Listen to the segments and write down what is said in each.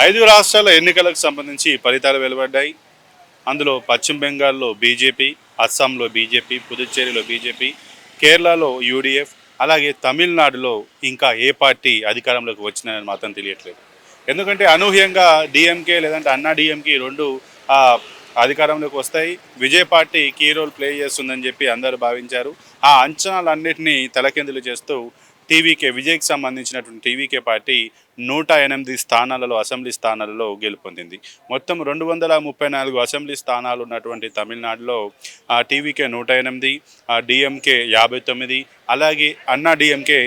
5 రాష్ట్రాల ఎన్నికలకు సంబంధించి ఫలితాలు వెలువడ్డాయి. అందులో పశ్చిమ బెంగాల్‌లో బీజేపీ, అస్సాంలో బీజేపీ, పుదుచ్చేరిలో బీజేపీ, కేరళలో యూడీఎఫ్, అలాగే తమిళనాడులో ఇంకా ఏ పార్టీ అధికారంలోకి వచ్చిందని మాత్రం తెలియట్లేదు. ఎందుకంటే అనూహ్యంగా డీఎంకే లేదంటే అన్నా డీఎంకే 2 ఆహ్, అధికారంలోకి వస్తాయి. Vijay party key role play చేస్తుందని చెప్పి అందరూ భావించారు. ఆ అంచనాలన్నిటిని తలకిందులు చేస్తూ టీవీకే విజయ్‌కి సంబంధించినటువంటి టీవీకే పార్టీ 108 స్థానాలలో అసెంబ్లీ స్థానాలలో గెలుపొందింది. మొత్తం 234 అసెంబ్లీ స్థానాలు ఉన్నటువంటి తమిళనాడులో టీవీకే 108, డీఎంకే 59, అలాగే అన్నా డీఎంకే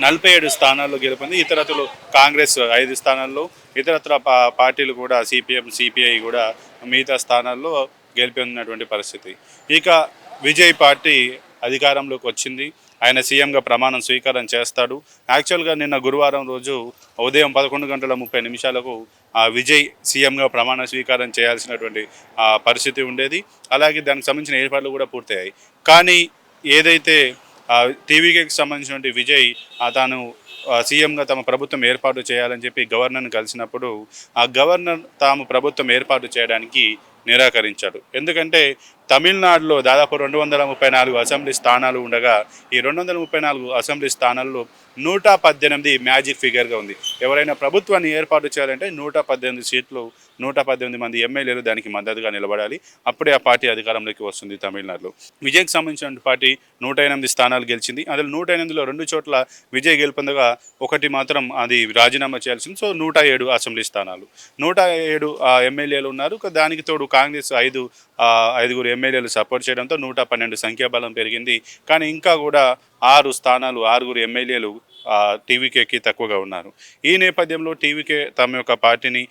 47 స్థానాల్లో గెలుపొంది. ఇతరత్రులు కాంగ్రెస్ 5 స్థానాల్లో, ఇతరత్ర పార్టీలు కూడా సిపిఎం, సిపిఐ కూడా మిగతా స్థానాల్లో గెలిపొందినటువంటి పరిస్థితి. ఇక విజయ్ పార్టీ అధికారంలోకి వచ్చింది. ఆయన సీఎంగా ప్రమాణం స్వీకారం చేస్తాడు. యాక్చువల్గా నిన్న గురువారం రోజు ఉదయం 11:30 విజయ్ సీఎంగా ప్రమాణ స్వీకారం చేయాల్సినటువంటి పరిస్థితి ఉండేది. అలాగే దానికి సంబంధించిన ఏర్పాట్లు కూడా పూర్తయ్యాయి. కానీ ఏదైతే టీవీకి సంబంధించినటువంటి విజయ్ తాను సీఎంగా తమ ప్రభుత్వం ఏర్పాటు చేయాలని చెప్పి గవర్నర్ని కలిసినప్పుడు ఆ గవర్నర్ తాము ప్రభుత్వం ఏర్పాటు చేయడానికి నిరాకరించాడు. ఎందుకంటే తమిళనాడులో దాదాపు 234 అసెంబ్లీ స్థానాలు ఉండగా ఈ 234 అసెంబ్లీ స్థానాల్లో 118 మ్యాజిక్ ఫిగర్గా ఉంది. ఎవరైనా ప్రభుత్వాన్ని ఏర్పాటు చేయాలంటే 118 సీట్లు, 118 మంది ఎమ్మెల్యేలు దానికి మద్దతుగా నిలబడాలి. అప్పుడే ఆ పార్టీ అధికారంలోకి వస్తుంది తమిళనాడులో. విజయ్కి సంబంధించిన పార్టీ 108 స్థానాలు గెలిచింది. అందులో 108లో 2 చోట్ల విజయ్ గెలుపొందగా ఒకటి మాత్రం అది రాజీనామా చేయాల్సింది. సో 107 అసెంబ్లీ స్థానాలు, 107 ఎమ్మెల్యేలు ఉన్నారు. దానికి తోడు కాంగ్రెస్ 5 ఎమ్మెల్యేలు సపోర్ట్ చేయడంతో 112 సంఖ్యాబలం పెరిగింది. కానీ ఇంకా కూడా 6 స్థానాలు, 6 ఎమ్మెల్యేలు టీవీకేకి తక్కువగా ఉన్నారు. ఈ నేపథ్యంలో టీవీకే తమ యొక్క పార్టీని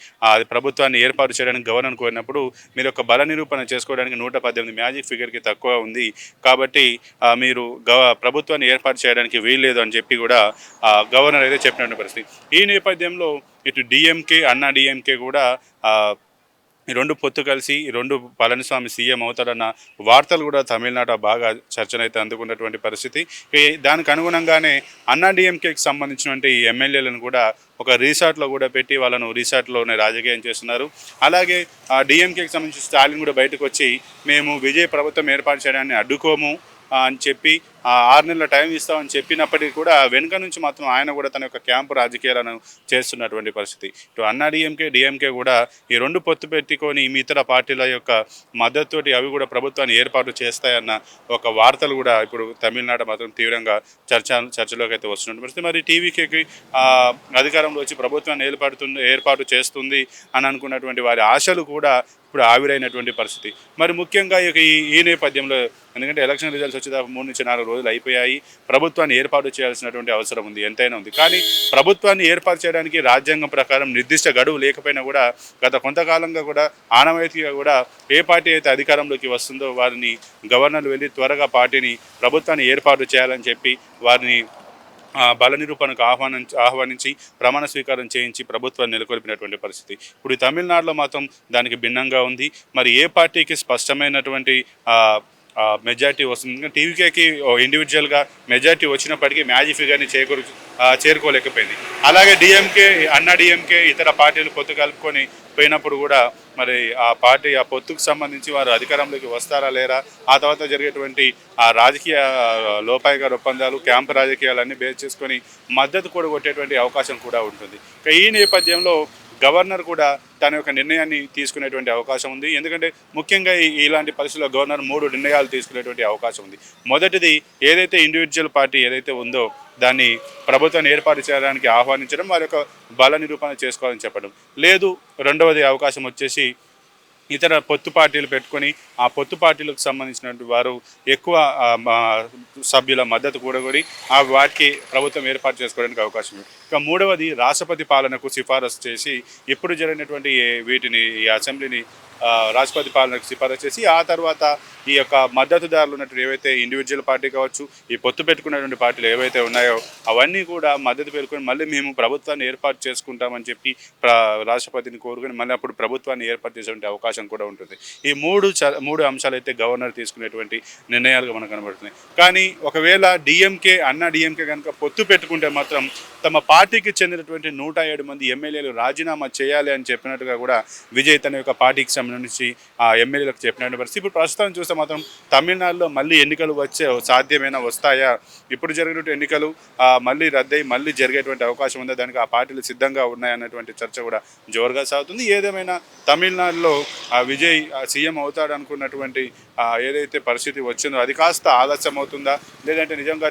ప్రభుత్వాన్ని ఏర్పాటు చేయడానికి గవర్నర్ కోరినప్పుడు మీరు ఒక బల నిరూపణ చేసుకోవడానికి 118 మ్యాజిక్ ఫిగర్కి తక్కువ ఉంది కాబట్టి మీరు ప్రభుత్వాన్ని ఏర్పాటు చేయడానికి వీల్లేదు అని చెప్పి కూడా గవర్నర్ అయితే చెప్పినటువంటి పరిస్థితి. ఈ నేపథ్యంలో ఇటు డిఎంకే, అన్నా డిఎంకే కూడా ఈ 2 పొత్తు కలిసి ఈ 2 పళనిస్వామి సీఎం అవుతాడన్న వార్తలు కూడా తమిళనాట బాగా చర్చనైతే అందుకున్నటువంటి పరిస్థితి. దానికి అనుగుణంగానే అన్నా డిఎంకేకి సంబంధించినటువంటి ఎమ్మెల్యేలను కూడా ఒక రిసార్ట్లో కూడా పెట్టి వాళ్ళను రిసార్ట్లోనే రాజకీయం చేస్తున్నారు. అలాగే డిఎంకేకి సంబంధించి స్టాలిన్ కూడా బయటకు వచ్చి మేము విజయ్ ప్రభుత్వం ఏర్పాటు చేయడాన్ని అడ్డుకోము అని చెప్పి 6 నెలల టైం ఇస్తామని చెప్పినప్పటికీ కూడా వెనుక నుంచి మాత్రం ఆయన కూడా తన యొక్క క్యాంపు రాజకీయాలను చేస్తున్నటువంటి పరిస్థితి. ఇటు అన్నా డిఎంకే కూడా ఈ 2 పొత్తు పెట్టుకొని మీ ఇతర పార్టీల యొక్క మద్దతుతోటి అవి కూడా ప్రభుత్వాన్ని ఏర్పాటు చేస్తాయన్న ఒక వార్తలు కూడా ఇప్పుడు తమిళనాడు మాత్రం తీవ్రంగా చర్చలోకి అయితే వస్తున్నటువంటి పరిస్థితి. మరి టీవీకేకి అధికారంలో వచ్చి ప్రభుత్వాన్ని ఏర్పాటు చేస్తుంది అని అనుకున్నటువంటి వారి ఆశలు కూడా ఇప్పుడు ఆవిరైనటువంటి పరిస్థితి. మరి ముఖ్యంగా ఈ నేపథ్యంలో ఎందుకంటే ఎలక్షన్ రిజల్ట్స్ వచ్చి 3 నుంచి 4 రోజులు అయిపోయాయి. ప్రభుత్వాన్ని ఏర్పాటు చేయాల్సినటువంటి అవసరం ఉంది, ఎంతైనా ఉంది. కానీ ప్రభుత్వాన్ని ఏర్పాటు చేయడానికి రాజ్యాంగం ప్రకారం నిర్దిష్ట గడువు లేకపోయినా కూడా గత కొంతకాలంగా కూడా ఆనవాయితీగా కూడా ఏ పార్టీ అయితే అధికారంలోకి వస్తుందో వారిని గవర్నర్లు వెళ్ళి త్వరగా పార్టీని ప్రభుత్వాన్ని ఏర్పాటు చేయాలని చెప్పి వారిని బల నిరూపణకు ఆహ్వానించి ప్రమాణ స్వీకారం చేయించి ప్రభుత్వాన్ని నెలకొల్పినటువంటి పరిస్థితి. ఇప్పుడు తమిళనాడులో మాత్రం దానికి భిన్నంగా ఉంది. మరి ఏ పార్టీకి స్పష్టమైనటువంటి మెజార్టీ వస్తుంది. టీవీకేకి ఇండివిజువల్గా మెజార్టీ వచ్చినప్పటికీ మ్యాజిక్ ఫిగర్ని చేరుకోలేకపోయింది. అలాగే డిఎంకే, అన్నా డిఎంకే ఇతర పార్టీలు పొత్తు కలుపుకొని పోయినప్పుడు కూడా మరి ఆ పార్టీ ఆ పొత్తుకు సంబంధించి వారు అధికారంలోకి వస్తారా లేరా, ఆ తర్వాత జరిగేటువంటి ఆ రాజకీయ లోపాయిగారు ఒప్పందాలు, క్యాంపు రాజకీయాలన్నీ బేస్ చేసుకొని మద్దతు కూడా కొట్టేటువంటి అవకాశం కూడా ఉంటుంది. ఈ నేపథ్యంలో గవర్నర్ కూడా తన యొక్క నిర్ణయాన్ని తీసుకునేటువంటి అవకాశం ఉంది. ఎందుకంటే ముఖ్యంగా ఇలాంటి పరిస్థితుల్లో గవర్నర్ 3 నిర్ణయాలు తీసుకునేటువంటి అవకాశం ఉంది. మొదటిది ఏదైతే ఇండివిజువల్ పార్టీ ఏదైతే ఉందో దాన్ని ప్రభుత్వాన్ని ఏర్పాటు చేయడానికి ఆహ్వానించడం, వారి యొక్క బల నిరూపణ చేసుకోవాలని చెప్పడం. లేదు, రెండవది అవకాశం వచ్చేసి ఇతర పొత్తు పార్టీలు పెట్టుకొని ఆ పొత్తు పార్టీలకు సంబంధించినటువంటి వారు ఎక్కువ సభ్యుల మద్దతు కూడగొని వాటికి ప్రభుత్వం ఏర్పాటు చేసుకోవడానికి అవకాశం ఉంది. ఇక మూడవది రాష్ట్రపతి పాలనకు సిఫారసు చేసి ఇప్పుడు జరిగినటువంటి వీటిని ఈ అసెంబ్లీని రాష్ట్రపతి పాలనకు సిఫారసు చేసి ఆ తర్వాత ఈ యొక్క మద్దతుదారులు ఉన్నటువంటి ఏవైతే ఇండివిజువల్ పార్టీ కావచ్చు, ఈ పొత్తు పెట్టుకున్నటువంటి పార్టీలు ఏవైతే ఉన్నాయో అవన్నీ కూడా మద్దతు పేర్కొని మళ్ళీ మేము ప్రభుత్వాన్ని ఏర్పాటు చేసుకుంటామని చెప్పి రాష్ట్రపతిని కోరుకొని మళ్ళీ అప్పుడు ప్రభుత్వాన్ని ఏర్పాటు చేసేటువంటి అవకాశం అవకాశం కూడా ఉంటుంది. ఈ మూడు అంశాలు అయితే గవర్నర్ తీసుకునేటువంటి నిర్ణయాలుగా మనకు కనబడుతున్నాయి. కానీ ఒకవేళ అన్నా డిఎంకే కనుక పొత్తు పెట్టుకుంటే మాత్రం తమ పార్టీకి చెందినటువంటి 107 మంది ఎమ్మెల్యేలు రాజీనామా చేయాలి అని చెప్పినట్టుగా కూడా విజయ్ తన యొక్క పార్టీకి సంబంధించి ఆ ఎమ్మెల్యేలకు చెప్పినటువంటి పరిస్థితి. ఇప్పుడు ప్రస్తుతం చూస్తే మాత్రం తమిళనాడులో మళ్ళీ ఎన్నికలు వస్తాయా? ఇప్పుడు జరిగినటువంటి ఎన్నికలు మళ్ళీ రద్దయి మళ్ళీ జరిగేటువంటి అవకాశం ఉందా? దానికి ఆ పార్టీలు సిద్ధంగా ఉన్నాయన్నటువంటి చర్చ కూడా జోరుగా సాగుతుంది. ఏదేమైనా తమిళనాడులో విజయ్ సీఎం అవుతాడు అనుకున్నటువంటి ఏదైతే పరిస్థితి వచ్చిందో అది కాస్త ఆలస్యం అవుతుందా, లేదంటే నిజంగా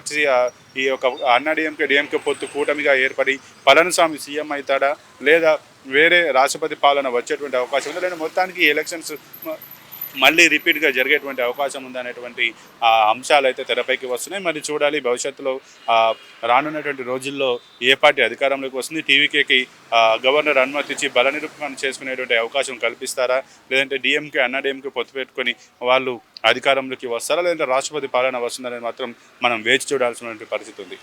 ఈ యొక్క అన్నా డిఎంకే పొత్తు కూటమిగా ఏర్పడి పళనిస్వామి సీఎం అవుతాడా, లేదా వేరే రాష్ట్రపతి పాలన వచ్చేటువంటి అవకాశం ఉందా, లేదా మొత్తానికి ఎలక్షన్స్ మళ్ళీ రిపీట్గా జరిగేటువంటి అవకాశం ఉందనేటువంటి అంశాలు అయితే తెరపైకి వస్తున్నాయి. మరి చూడాలి భవిష్యత్తులో రానున్నటువంటి రోజుల్లో ఏ పార్టీ అధికారంలోకి వస్తుంది, టీవీకేకి గవర్నర్ అనుమతించి బల నిరూపణ చేసుకునేటువంటి అవకాశం కల్పిస్తారా, లేదంటే అన్నా డిఎంకే పొత్తు పెట్టుకొని వాళ్ళు అధికారంలోకి వస్తారా, లేదంటే రాష్ట్రపతి పాలన వస్తుందనేది మాత్రం మనం వేచి చూడాల్సినటువంటి పరిస్థితి ఉంది.